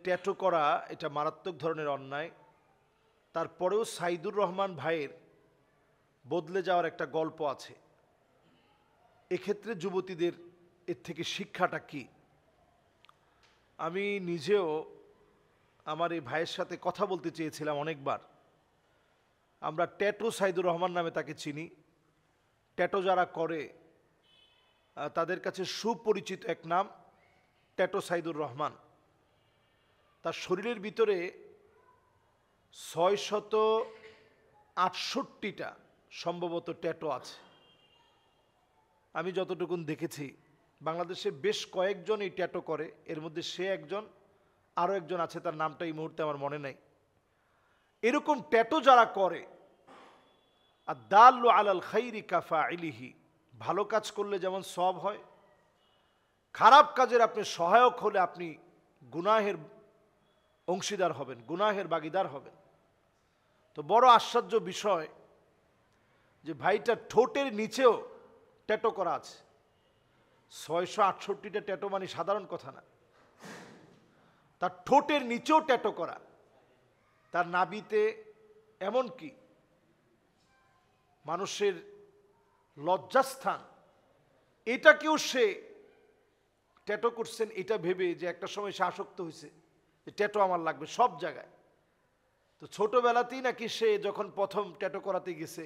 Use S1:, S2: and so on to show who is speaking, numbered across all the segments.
S1: Tattoo করা এটা মারাত্মক ধরনের অন্যায়। তারপরেও সাইদুর রহমান ভাইয়ের বদলে যাওয়ার একটা গল্প আছে। এক্ষেত্রে যুবতীদের এর থেকে শিক্ষাটা কি? আমি নিজেও আমার এই ভাইয়ের সাথে কথা বলতে চেয়েছিলাম অনেকবার। আমরা ট্যাটু সাইদুর রহমান নামে তাকে চিনি। ট্যাটু যারা করে তাদের কাছে সুপরিচিত এক নাম ট্যাটু সাইদুর রহমান। তার শরীরের ভিতরে 668টা সম্ভবত ট্যাটু আছে। আমি যতটুকুন দেখেছি বাংলাদেশে বেশ কয়েকজন এই ট্যাটু করে, এর মধ্যে সে একজন, আরও একজন আছে, তার নামটা এই মুহূর্তে আমার মনে নেই। এরকম ট্যাটু যারা করে, আর দাল্লু আলাল খাইরি কাফাইলিহি, ভালো কাজ করলে যেমন সওয়াব হয়, খারাপ কাজের আপনি সহায়ক হলে আপনি গুনাহের অংশীদার হবেন, গুনাহের ভাগীদার হবেন। তো বড় আশ্চর্য বিষয় যে ভাইটার ঠোঁটের নিচেও ট্যাটু করা আছে। 668টা ট্যাটু মানে সাধারণ কথা না। তার ঠোঁটের নিচেও ট্যাটু করা, তার নাভিতে, এমনকি মানুষের লজ্জাস্থান, এটাকেও সে ট্যাটু করছেন, এটা ভেবে যে একটা সময় সে আসক্ত হয়েছে যে ট্যাটু আমার লাগবে সব জায়গায়। তো ছোটবেলাতেই নাকি সে যখন প্রথম ট্যাটু করাতে গেছে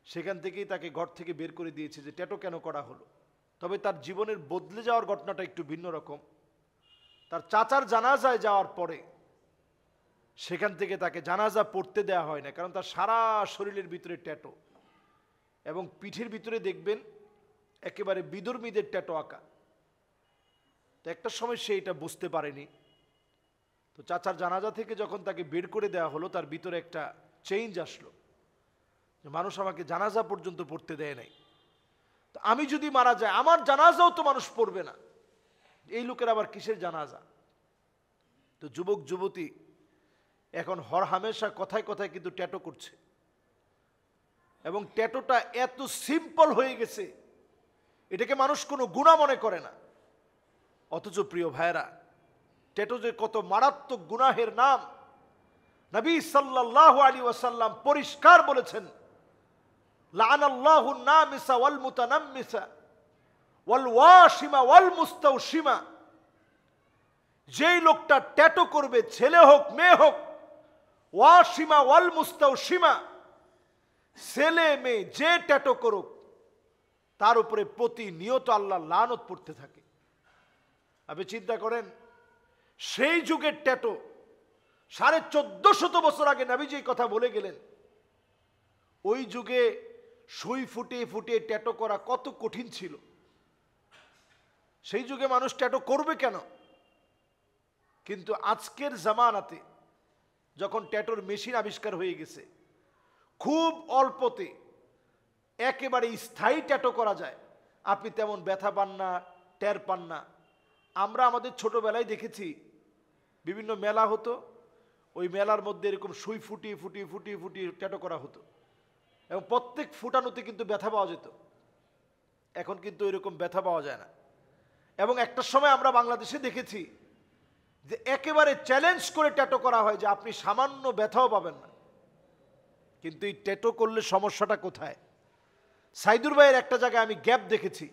S1: সেখান থেকেই তাকে ঘর থেকে বের করে দিয়েছে যে ট্যাটু কেন করা হলো। তবে তার জীবনের বদলে যাওয়ার ঘটনাটা একটু ভিন্ন রকম। তার চাচার জানাজায় যাওয়ার পরে সেখান থেকে তাকে জানাজা পড়তে দেওয়া হয় না, কারণ তার সারা শরীরের ভিতরে ট্যাটু, এবং পিঠের ভিতরে দেখবেন একেবারে বিধর্মীদের ট্যাটু আঁকা। তো একটা সময় সে এটা বুঝতে পারেনি। তো চাচার জানাজা থেকে যখন তাকে বের করে দেওয়া হলো, তার ভিতরে একটা চেঞ্জ আসলো যে মানুষ আমাকে জানাজা পর্যন্ত পড়তে দেয় নাই, তো আমি যদি মারা যায় আমার জানাজাও তো মানুষ পড়বে না, এই লোকের আবার কিসের জানাজা। তো যুবক যুবতী এখন হর হামেশা কথায় কথায় কিন্তু ট্যাটু করছে, এবং ট্যাটুটা এত সিম্পল হয়ে গেছে এটাকে মানুষ কোনো গুনাহ মনে করে না। অথচ প্রিয় ভাইরা, ট্যাটু যে কত মারাত্মক গুনাহের নাম, নবী সাল্লাল্লাহু আলাইহি ওয়াসাল্লাম পরিষ্কার বলেছেন, লাআনাল্লাহুন নামিসা ওয়াল মুতানাম্মিসা ওয়াল ওয়াশিমা ওয়াল মুস্তাওশিমা। যেই লোকটা ট্যাটু করবে, ছেলে হোক মেয়ে হোক, ওয়াশিমা ওয়াল মুস্তাওশিমা, ছেলে মেয়ে যে ট্যাটু করুক তার উপরে প্রতিনিয়ত আল্লাহর লানত পড়তে থাকে। আপনি চিন্তা করেন, সেই যুগের ট্যাটু 1450 বছর আগে নবীজি এই কথা বলে গেলেন। ওই যুগে সুই ফুটিয়ে ফুটিয়ে ট্যাটু করা কত কঠিন ছিল। সেই যুগে মানুষ ট্যাটু করবে কেন? কিন্তু আজকের জামানাতে যখন ট্যাটুর মেশিন আবিষ্কার হয়ে গেছে, খুব অল্পতে একেবারে স্থায়ী ট্যাটু করা যায়, আপনি তেমন ব্যথা পান না, টের পান না। আমরা আমাদের ছোটবেলায় দেখেছি বিভিন্ন মেলা হতো, ওই মেলার মধ্যে এরকম সুই ফুটিয়ে ফুটিয়ে ফুটিয়ে ফুটিয়ে ট্যাটু করা হতো, এবং প্রত্যেক ফুটানোতে কিন্তু ব্যথা পাওয়া যেত। এখন কিন্তু এরকম ব্যথা পাওয়া যায় না। এবং একটা সময় আমরা বাংলাদেশে দেখেছি যে একেবারে চ্যালেঞ্জ করে ট্যাটু করা হয় যে আপনি সামান্য ব্যথাও পাবেন না। কিন্তু এই ট্যাটু করলে সমস্যাটা কোথায়? সাইদুর ভাইয়ের একটা জায়গায় আমি গ্যাপ দেখেছি,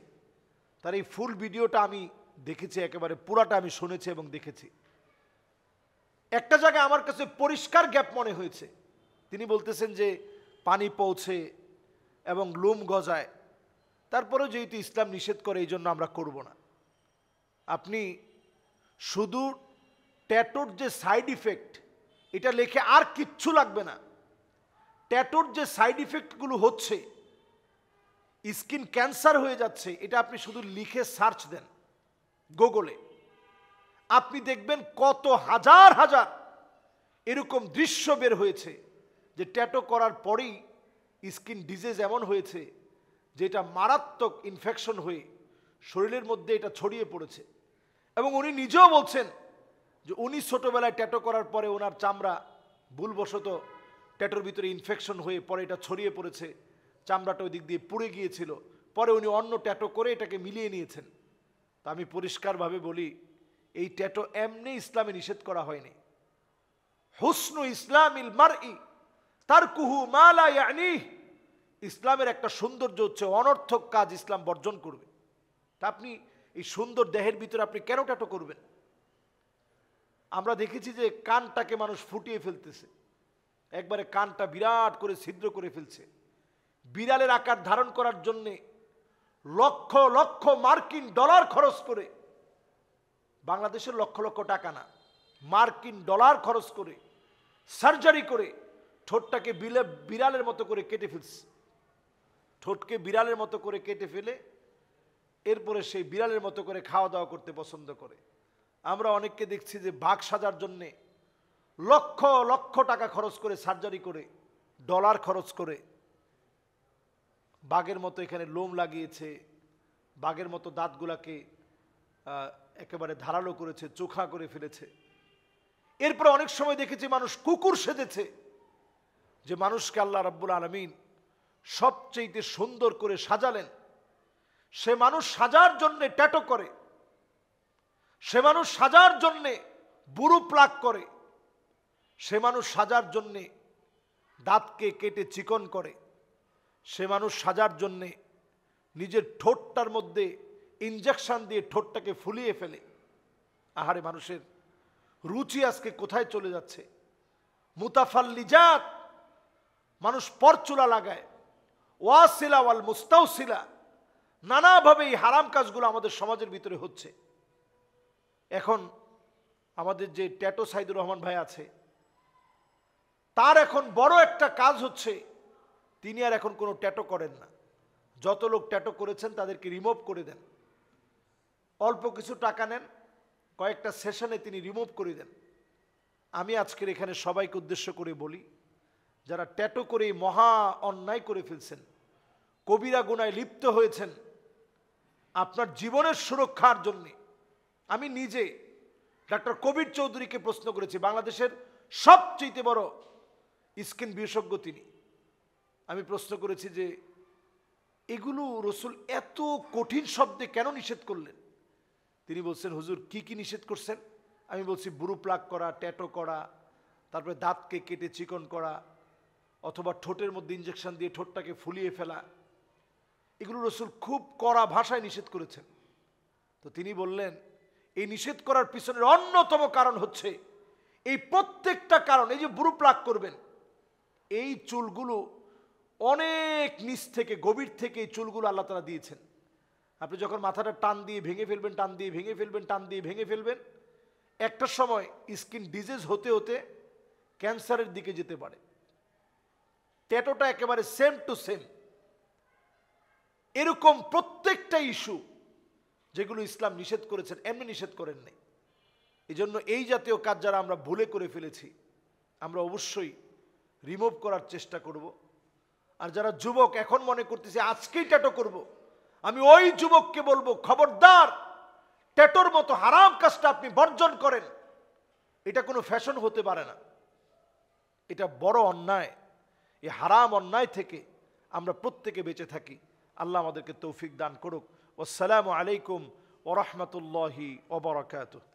S1: তার এই ফুল ভিডিওটা আমি দেখেছি, একেবারে পুরাটা আমি শুনেছি এবং দেখেছি। একটা জায়গায় আমার কাছে পরিষ্কার গ্যাপ মনে হয়েছে। তিনি বলতেছেন যে পানি পৌঁছে এবং লোম গজায়, তারপরেও যেহেতু ইসলাম নিষেধ করে এই জন্য আমরা করব না। আপনি শুধু ট্যাটুর যে সাইড ইফেক্ট এটা লেখে আর কিচ্ছু লাগবে না। ট্যাটুর যে সাইড ইফেক্টগুলো হচ্ছে, স্কিন ক্যান্সার হয়ে যাচ্ছে, এটা আপনি শুধু লিখে সার্চ দেন গুগলে, আপনি দেখবেন কত হাজার হাজার এরকম দৃশ্য বের হয়েছে যে ট্যাটু করার পরেই স্কিন ডিজিজ এমন হয়েছে যেটা মারাত্মক ইনফেকশন হয়ে শরীরের মধ্যে এটা ছড়িয়ে পড়েছে। এবং উনি নিজেও বলছেন যে উনি ছোটবেলায় ট্যাটু করার পরে ওনার চামড়া ভুলবশত ট্যাটুর ভিতরে ইনফেকশন হয়ে পরে এটা ছড়িয়ে পড়েছে, চামড়াটা ওই দিক দিয়ে পুড়ে গিয়েছিল, পরে উনি অন্য ট্যাটু করে এটাকে মিলিয়ে নিয়েছেন। তা আমি পরিষ্কারভাবে বলি, এই ট্যাটু এমনি ইসলামে নিষেধ করা হয়নি। হুসনু ইসলামিল মারই তারকুহু মা লা ইয়ানিহ, ইসলামের একটা সৌন্দর্য হচ্ছে অনর্থক কাজ ইসলাম বর্জন করবে। তা আপনি এই সুন্দর দেহের ভিতরে আপনি কেন ট্যাটু করবেন? আমরা দেখেছি যে কানটাকে মানুষ ফুটিয়ে ফেলতেছে, একবারে কানটা বিরাট করে ছিদ্র করে ফেলছে, বিড়ালের আকার ধারণ করার জন্যে লক্ষ লক্ষ মার্কিন ডলার খরচ করে, বাংলাদেশের লক্ষ লক্ষ টাকা না, মার্কিন ডলার খরচ করে সার্জারি করে ঠোঁটটাকে বিড়ালের মতো করে কেটে ফেলছে। ঠোঁটকে বিড়ালের মতো করে কেটে ফেলে এরপরে সেই বিড়ালের মতো করে খাওয়া দাওয়া করতে পছন্দ করে। আমরা অনেককে দেখছি যে বাঘ সাজার জন্যে লক্ষ লক্ষ টাকা খরচ করে সার্জারি করে, ডলার খরচ করে বাঘের মতো এখানে লোম লাগিয়েছে, বাঘের মতো দাঁতগুলাকে একেবারে ধারালো করেছে, চোখা করে ফেলেছে। এরপর অনেক সময় দেখেছি মানুষ কুকুর সেজেছে, যে মানুষকে আল্লাহ রাব্বুল আলামিন সবচেয়ে সুন্দর করে সাজালেন, সে মানুষ সাজার জন্যে ট্যাটু করে, সে মানুষ সাজার জন্যে বুরু প্লাক করে, সে মানুষ সাজার জন্যে দাঁতকে কেটে চিকন করে, সে মানুষ সাজার জন্যে নিজের ঠোঁটটার মধ্যে ইনজেকশন দিয়ে ঠোঁটটাকে ফুলিয়ে ফেলে। আহারে, মানুষের রুচি আজকে কোথায় চলে যাচ্ছে! মুতাফাল্লিজাত, মানুষ পরচুলা লাগায়, ওয়াসিলা ওয়াল মুস্তাওসিলা, নানাভাবে এই হারাম কাজগুলো আমাদের সমাজের ভিতরে হচ্ছে। এখন আমাদের যে ট্যাটু সাইদুর রহমান ভাই আছে, তার এখন বড় একটা কাজ হচ্ছে, তিনি আর এখন কোনো ট্যাটু করেন না। যত লোক ট্যাটু করেছেন তাদেরকে রিমুভ করে দেন, অল্প কিছু টাকা নেন, কয়েকটা সেশনে তিনি রিমুভ করে দেন। আমি আজকের এখানে সবাইকে উদ্দেশ্য করে বলি, যারা ট্যাটু করে মহা অন্যায় করে ফেলছেন, কবিরা গুনায় লিপ্ত হয়েছেন, আপনার জীবনের সুরক্ষার জন্যে আমি নিজে ডাক্তার কবির চৌধুরীকে প্রশ্ন করেছি, বাংলাদেশের সবচেয়ে বড় স্কিন বিশেষজ্ঞ তিনি। আমি প্রশ্ন করেছি যে এগুলো রসুল এত কঠিন শব্দে কেন নিষেধ করলেন? তিনি বলছেন, হুজুর কি কি নিষেধ করছেন? আমি বলছি, বুরু প্লাক করা, ট্যাটু করা, তারপরে দাঁতকে কেটে চিকন করা, অথবা ঠোঁটের মধ্যে ইনজেকশন দিয়ে ঠোঁটটাকে ফুলিয়ে ফেলা, এগুলো রসুল খুব কড়া ভাষায় নিষেধ করেছেন। তো তিনি বললেন, এই নিষেধ করার পিছনের অন্যতম কারণ হচ্ছে এই প্রত্যেকটা কারণ, এই যে বুরু প্লাক করবেন, এই চুলগুলো অনেক নিচ থেকে, গভীর থেকে এই চুলগুলো আল্লাহ তাআলা দিয়েছেন। আপনি যখন মাথাটা টান দিয়ে ভেঙে ফেলবেন, টান দিয়ে ভেঙে ফেলবেন, টান দিয়ে ভেঙে ফেলবেন, একটা সময় স্কিন ডিজিজ হতে হতে ক্যান্সারের দিকে যেতে পারে। ট্যাটুটা একেবারে সেম টু সেম। এরকম প্রত্যেকটা ইস্যু যেগুলো ইসলাম নিষেধ করেছেন, এমনি নিষেধ করেন নাই। এই জন্য এই জাতীয় কাজ যারা আমরা ভুলে করে ফেলেছি, আমরা অবশ্যই রিমুভ করার চেষ্টা করব। আর যারা যুবক এখন মনে করতেছে আজকেই ট্যাটু করব, আমি ওই যুবককে বলবো, খবরদার, ট্যাটুর মতো হারাম কাজটা আপনি বর্জন করেন। এটা কোনো ফ্যাশন হতে পারে না, এটা বড় অন্যায়। এই হারাম অন্যায় থেকে আমরা প্রত্যেকে বেঁচে থাকি। আল্লাহ আমাদেরকে তৌফিক দান করুক। আসসালামু আলাইকুম ওয়া রাহমাতুল্লাহি ওয়া বারাকাতুহু।